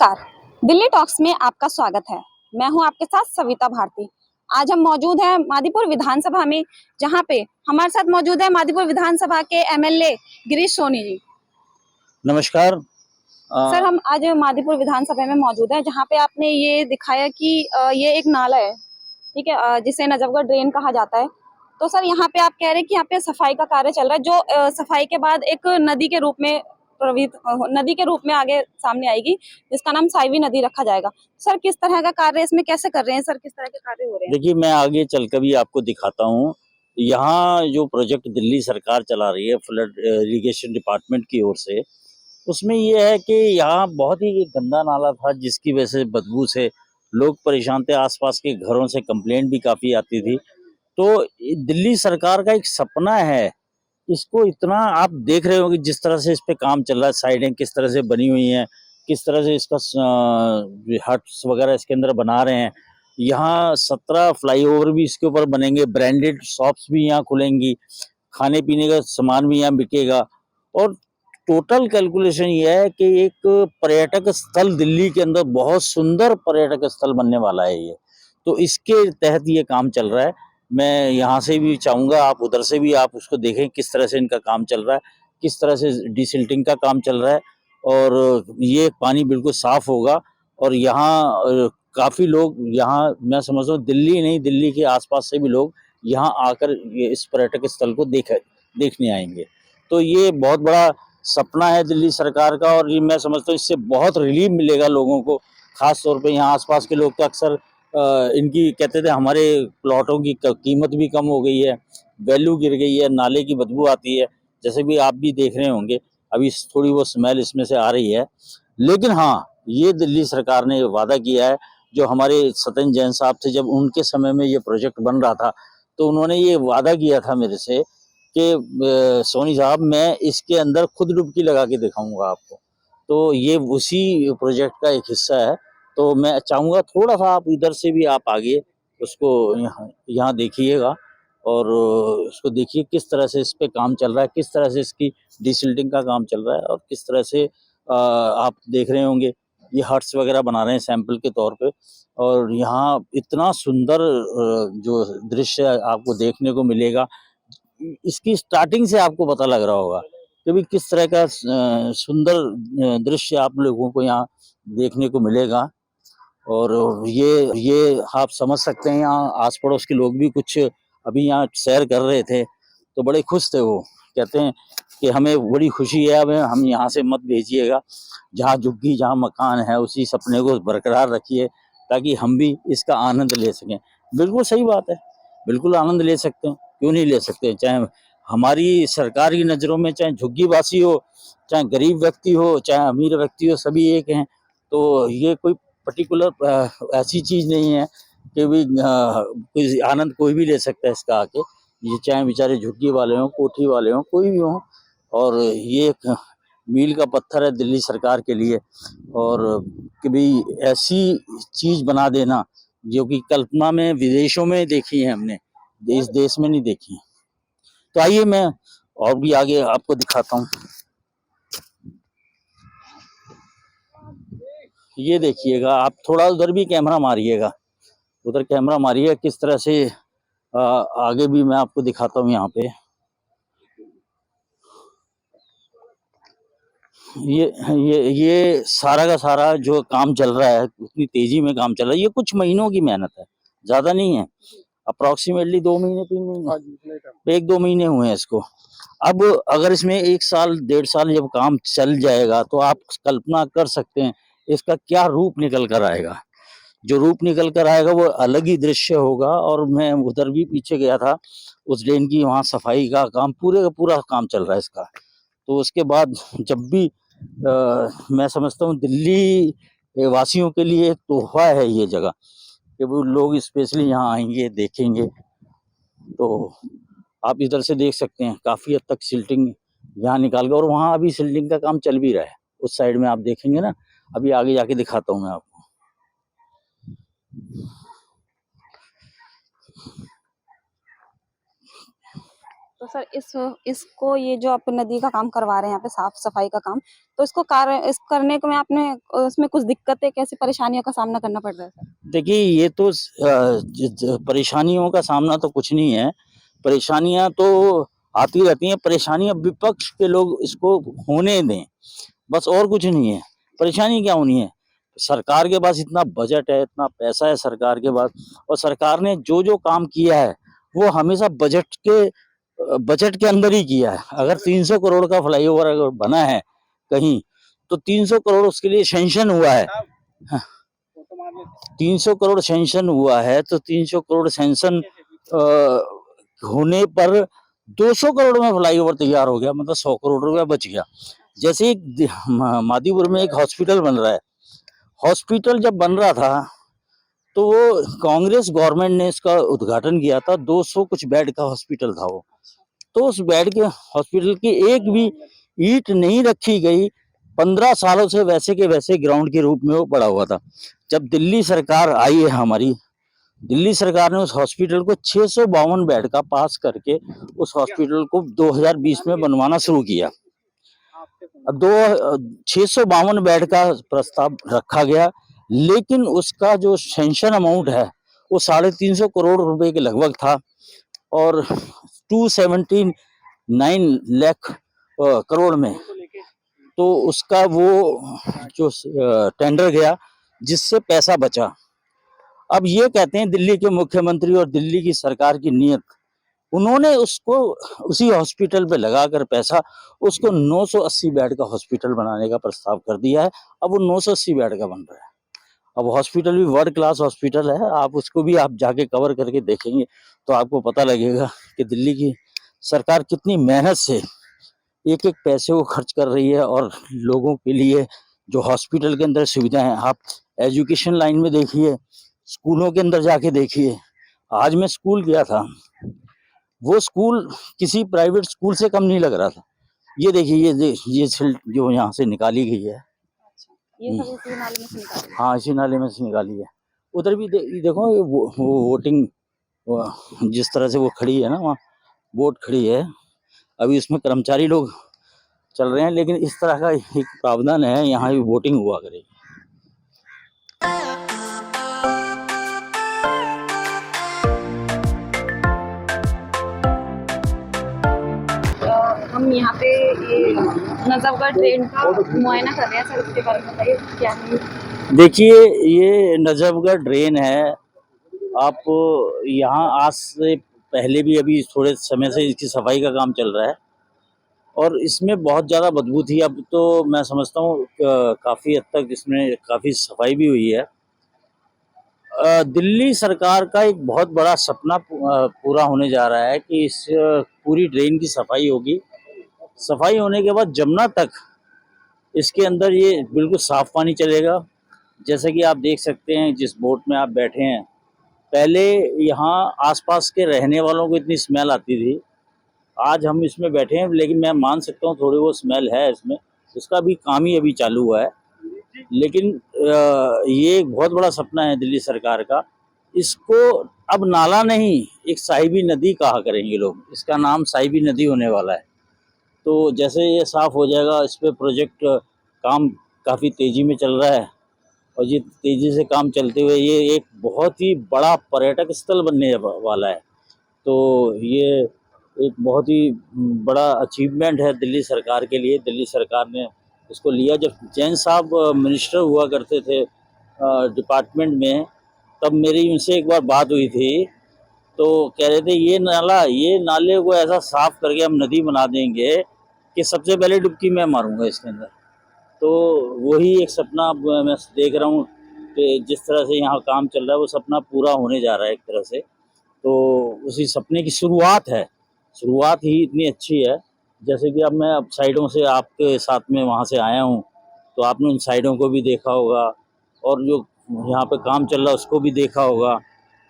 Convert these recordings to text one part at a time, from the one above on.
नमस्कार। दिल्ली टॉक्स में आपका स्वागत है। मैं हूं आपके साथ सविता भारती। आज हम मौजूद हैं मादीपुर विधानसभा में, जहां पे हमारे साथ मौजूद है मादीपुर विधानसभा के एमएलए गिरीश सोनी जी। नमस्कार। सर, हम आज मादीपुर विधानसभा में मौजूद है, जहां पे आपने ये दिखाया कि ये एक नाला है, ठीक है, जिसे नजफगढ़ ड्रेन कहा जाता है। तो सर, यहाँ पे आप कह रहे हैं कि यहाँ पे सफाई का कार्य चल रहा है, जो सफाई के बाद एक नदी के रूप में नदी के रूप में आगे सामने आएगी, जिसका नाम साइवी नदी रखा जाएगा। सर, किस तरह का कार्य इसमें कैसे कर रहे हैं? सर, किस तरह के कार्य हो रहे हैं? देखिए, मैं आगे चलकर भी आपको दिखाता हूँ। यहाँ जो प्रोजेक्ट दिल्ली सरकार चला रही है फ्लड इरिगेशन डिपार्टमेंट की ओर से, उसमें ये है कि यहाँ बहुत ही गंदा नाला था, जिसकी वजह से बदबू से लोग परेशान थे। आसपास के घरों से कंप्लेंट भी काफ़ी आती थी। तो दिल्ली सरकार का एक सपना है, इसको इतना आप देख रहे हो कि जिस तरह से इस पे काम चल रहा है, साइडें किस तरह से बनी हुई हैं, किस तरह से इसका हट्स वगैरह इसके अंदर बना रहे हैं। यहाँ 17 फ्लाईओवर भी इसके ऊपर बनेंगे, ब्रांडेड शॉप्स भी यहाँ खुलेंगी, खाने पीने का सामान भी यहाँ बिकेगा। और टोटल कैलकुलेशन ये है कि एक पर्यटक स्थल दिल्ली के अंदर बहुत सुंदर पर्यटक स्थल बनने वाला है ये। तो इसके तहत ये काम चल रहा है। मैं यहाँ से भी चाहूँगा आप उधर से भी आप उसको देखें, किस तरह से इनका काम चल रहा है, किस तरह से डिसिल्टिंग का काम चल रहा है। और ये पानी बिल्कुल साफ होगा। और यहाँ काफ़ी लोग, यहाँ मैं समझता हूँ दिल्ली नहीं, दिल्ली के आसपास से भी लोग यहाँ आकर ये इस पर्यटक स्थल को देखने आएंगे। तो ये बहुत बड़ा सपना है दिल्ली सरकार का, और ये मैं समझता हूँ इससे बहुत रिलीफ मिलेगा लोगों को। खास तौर पे यहाँ आसपास के लोग तो अक्सर इनकी कहते थे हमारे प्लॉटों की कीमत भी कम हो गई है, वैल्यू गिर गई है, नाले की बदबू आती है, जैसे भी आप भी देख रहे होंगे। अभी थोड़ी वो स्मेल इसमें से आ रही है। लेकिन हाँ, ये दिल्ली सरकार ने वादा किया है, जो हमारे सत्येंद्र जैन साहब थे, जब उनके समय में ये प्रोजेक्ट बन रहा था, तो उन्होंने ये वादा किया था मेरे से कि सोनी साहब, मैं इसके अंदर खुद डुबकी लगा के दिखाऊंगा आपको। तो ये उसी प्रोजेक्ट का एक हिस्सा है। तो मैं चाहूँगा थोड़ा सा आप इधर से भी आप आगे उसको यहाँ देखिएगा, और उसको देखिए किस तरह से इस पे काम चल रहा है, किस तरह से इसकी डिसिल्टिंग का काम चल रहा है, और किस तरह से आप देख रहे होंगे ये हट्स वगैरह बना रहे हैं सैंपल के तौर पे। और यहाँ इतना सुंदर जो दृश्य आपको देखने को मिलेगा, इसकी स्टार्टिंग से आपको पता लग रहा होगा कि भी किस तरह का सुंदर दृश्य आप लोगों को यहाँ देखने को मिलेगा। और ये आप समझ सकते हैं, यहाँ आस पड़ोस के लोग भी कुछ अभी यहाँ सैर कर रहे थे, तो बड़े खुश थे। वो कहते हैं कि हमें बड़ी खुशी है, अब हम यहाँ से मत भेजिएगा, जहाँ झुग्गी जहाँ मकान है उसी सपने को बरकरार रखिए, ताकि हम भी इसका आनंद ले सकें। बिल्कुल सही बात है, बिल्कुल आनंद ले सकते हैं, क्यों नहीं ले सकते। चाहे हमारी सरकार की नज़रों में चाहे झुग्गी वासी हो, चाहे गरीब व्यक्ति हो, चाहे अमीर व्यक्ति हो, सभी एक हैं। तो ये कोई पर्टिकुलर ऐसी चीज़ नहीं है कि भी कोई आनंद कोई भी ले सकता है इसका आके। ये चाहे बेचारे झुग्गी वाले हों, कोठी वाले हों, कोई भी हों। और ये एक मील का पत्थर है दिल्ली सरकार के लिए। और कि भाई ऐसी चीज़ बना देना जो कि कल्पना में विदेशों में देखी है हमने, देश में नहीं देखी है। तो आइए मैं और भी आगे आपको दिखाता हूँ। ये देखिएगा, आप थोड़ा उधर भी कैमरा मारिएगा, उधर कैमरा मारिए, किस तरह से आगे भी मैं आपको दिखाता हूँ। यहाँ पे ये सारा का सारा जो काम चल रहा है, उतनी तेजी में काम चल रहा है। ये कुछ महीनों की मेहनत है, ज्यादा नहीं है। अप्रोक्सीमेटली 2 महीने 3 महीने, 1-2 महीने हुए हैं इसको। अब अगर इसमें 1 साल 1.5 साल जब काम चल जाएगा, तो आप कल्पना कर सकते हैं इसका क्या रूप निकल कर आएगा। जो रूप निकल कर आएगा वो अलग ही दृश्य होगा। और मैं उधर भी पीछे गया था, उस ड्रेन की वहाँ सफाई का काम, पूरे का पूरा काम चल रहा है इसका। तो उसके बाद जब भी मैं समझता हूँ दिल्ली वासियों के लिए एक तोहफा है ये जगह, कि वो लोग स्पेशली यहाँ आएंगे, देखेंगे। तो आप इधर से देख सकते हैं काफ़ी हद तक सिल्टिंग यहाँ निकाल गया, और वहाँ अभी सिल्टिंग का काम चल भी रहा है। उस साइड में आप देखेंगे ना, अभी आगे जाके दिखाता हूँ मैं आपको। तो सर इसको ये जो आप नदी का काम करवा रहे हैं यहाँ पे साफ सफाई का काम, तो इसको इस करने को में आपने उसमें कुछ दिक्कतें कैसी परेशानियों का सामना करना पड़ रहा है सर? देखिए ये तो परेशानियों का सामना तो कुछ नहीं है, परेशानियां तो आती रहती हैं। परेशानियां विपक्ष के लोग इसको होने दें, बस और कुछ नहीं है। परेशानी क्या होनी है? सरकार के पास इतना बजट है, इतना पैसा है सरकार के पास, और सरकार ने जो जो काम किया है वो हमेशा बजट के अंदर ही किया है। अगर 300 करोड़ का फ्लाईओवर अगर बना है कहीं, तो 300 करोड़ उसके लिए सैंक्शन हुआ है। 300 करोड़ सैंक्शन हुआ है, तो 300 करोड़ सैंक्शन होने पर 200 करोड़ में फ्लाईओवर तैयार हो गया, मतलब 100 करोड़ रुपया बच गया। जैसे मादीपुर में एक हॉस्पिटल बन रहा है, हॉस्पिटल जब बन रहा था तो वो कांग्रेस गवर्नमेंट ने इसका उद्घाटन किया था। 200 कुछ बेड का हॉस्पिटल था वो, तो उस बेड के हॉस्पिटल की एक भी ईंट नहीं रखी गई। 15 सालों से वैसे के वैसे ग्राउंड के रूप में वो पड़ा हुआ था। जब दिल्ली सरकार आई है हमारी, दिल्ली सरकार ने उस हॉस्पिटल को 652 बेड का पास करके उस हॉस्पिटल को 2020 में बनवाना शुरू किया। 652 बेड का प्रस्ताव रखा गया, लेकिन उसका जो सैंक्शन अमाउंट है वो 350 करोड़ रुपए के लगभग था, और 279 लाख करोड़ में तो उसका वो जो टेंडर गया, जिससे पैसा बचा। अब ये कहते हैं दिल्ली के मुख्यमंत्री और दिल्ली की सरकार की नीयत, उन्होंने उसको उसी हॉस्पिटल पे लगाकर पैसा उसको 980 बेड का हॉस्पिटल बनाने का प्रस्ताव कर दिया है। अब वो 980 बेड का बन रहा है। अब हॉस्पिटल भी वर्ल्ड क्लास हॉस्पिटल है, आप उसको भी आप जाके कवर करके देखेंगे तो आपको पता लगेगा कि दिल्ली की सरकार कितनी मेहनत से एक एक पैसे को खर्च कर रही है। और लोगों के लिए जो हॉस्पिटल के अंदर सुविधाएं हैं, आप एजुकेशन लाइन में देखिए, स्कूलों के अंदर जाके देखिए। आज मैं स्कूल गया था, वो स्कूल किसी प्राइवेट स्कूल से कम नहीं लग रहा था। ये देखिए, ये सिल्ट जो यहाँ से निकाली गई है, ये सब इसी नाले में से निकाले? हाँ इसी नाले में से निकाली है। उधर भी देखो वो वोटिंग जिस तरह से वो खड़ी है ना, वहाँ वोट खड़ी है। अभी उसमें कर्मचारी लोग चल रहे हैं, लेकिन इस तरह का एक प्रावधान है, यहाँ भी वोटिंग हुआ करेगी। हम यहाँ पे ये नजफगढ़ ट्रेन का मुआयना कर रहे हैं सर, इसके बारे में बताइए क्या है? देखिए ये नजफगढ़ ड्रेन है। आप यहाँ आज से पहले भी अभी थोड़े समय से इसकी सफाई का काम चल रहा है, और इसमें बहुत ज़्यादा बदबू थी। अब तो मैं समझता हूँ काफ़ी हद तक इसमें काफ़ी सफाई भी हुई है। दिल्ली सरकार का एक बहुत बड़ा सपना पूरा होने जा रहा है कि इस पूरी ड्रेन की सफाई होगी। सफाई होने के बाद जमुना तक इसके अंदर ये बिल्कुल साफ पानी चलेगा। जैसे कि आप देख सकते हैं जिस बोट में आप बैठे हैं, पहले यहाँ आसपास के रहने वालों को इतनी स्मेल आती थी। आज हम इसमें बैठे हैं, लेकिन मैं मान सकता हूँ थोड़ी वो स्मेल है इसमें, उसका भी काम ही अभी चालू हुआ है। लेकिन ये एक बहुत बड़ा सपना है दिल्ली सरकार का। इसको अब नाला नहीं, एक साहिबी नदी कहा करेंगे लोग। इसका नाम साहिबी नदी होने वाला है। तो जैसे ये साफ़ हो जाएगा, इस पर प्रोजेक्ट काम काफ़ी तेज़ी में चल रहा है, और ये तेज़ी से काम चलते हुए ये एक बहुत ही बड़ा पर्यटक स्थल बनने वाला है। तो ये एक बहुत ही बड़ा अचीवमेंट है दिल्ली सरकार के लिए। दिल्ली सरकार ने इसको लिया। जब जैन साहब मिनिस्टर हुआ करते थे डिपार्टमेंट में, तब मेरी उनसे एक बार बात हुई थी, तो कह रहे थे ये नाले को ऐसा साफ करके हम नदी बना देंगे कि सबसे पहले डुबकी मैं मारूंगा इसके अंदर। तो वही एक सपना अब मैं देख रहा हूँ कि जिस तरह से यहाँ काम चल रहा है वो सपना पूरा होने जा रहा है एक तरह से। तो उसी सपने की शुरुआत है, शुरुआत ही इतनी अच्छी है। जैसे कि अब मैं अब साइडों से आपके साथ में वहाँ से आया हूँ, तो आपने उन साइडों को भी देखा होगा, और जो यहाँ पे काम चल रहा है उसको भी देखा होगा।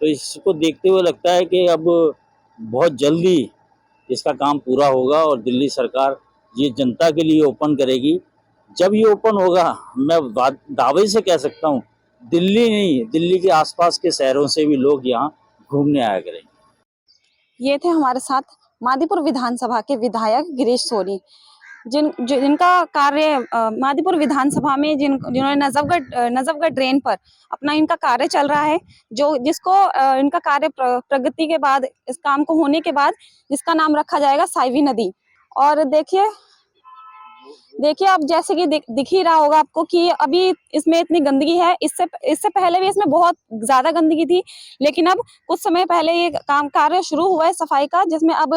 तो इसको देखते हुए लगता है कि अब बहुत जल्दी इसका काम पूरा होगा, और दिल्ली सरकार ये जनता के लिए ओपन करेगी। जब ये ओपन होगा, मैं दावे से कह सकता हूँ दिल्ली नहीं, दिल्ली के आसपास के शहरों से भी लोग यहाँ घूमने आया करेंगे। ये थे हमारे साथ मादीपुर विधानसभा के विधायक गिरीश सोनी, जिनका कार्य मादीपुर विधानसभा में जिन्होंने नजफगढ़ ड्रेन पर अपना इनका कार्य चल रहा है, जिसको इनका कार्य प्रगति के बाद, इस काम को होने के बाद, जिसका नाम रखा जाएगा साइवी नदी। और देखिए अब जैसे कि दिख ही रहा होगा आपको कि अभी इसमें इतनी गंदगी है। इससे पहले भी इसमें बहुत ज्यादा गंदगी थी, लेकिन अब कुछ समय पहले ये कार्य शुरू हुआ है सफाई का, जिसमें अब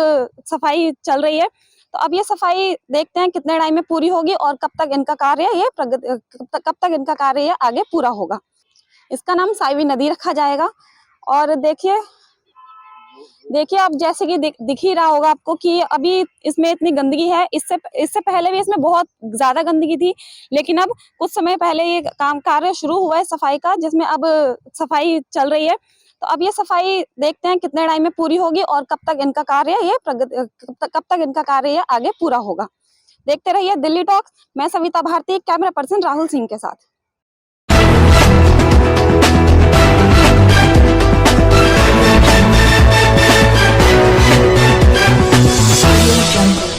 सफाई चल रही है। तो अब ये सफाई देखते हैं कितने टाइम में पूरी होगी और कब तक इनका कार्य ये आगे पूरा होगा। इसका नाम साइवी नदी रखा जाएगा। और देखिए अब जैसे कि दिख ही रहा होगा आपको कि अभी इसमें इतनी गंदगी है। इससे पहले भी इसमें बहुत ज्यादा गंदगी थी, लेकिन अब कुछ समय पहले ये कार्य शुरू हुआ है सफाई का, जिसमें अब सफाई चल रही है। तो अब ये सफाई देखते हैं कितने टाइम में पूरी होगी और कब तक इनका कार्य ये आगे पूरा होगा। देखते रहिए दिल्ली टॉक्स। मैं सविता भारती, कैमरा पर्सन राहुल सिंह के साथ।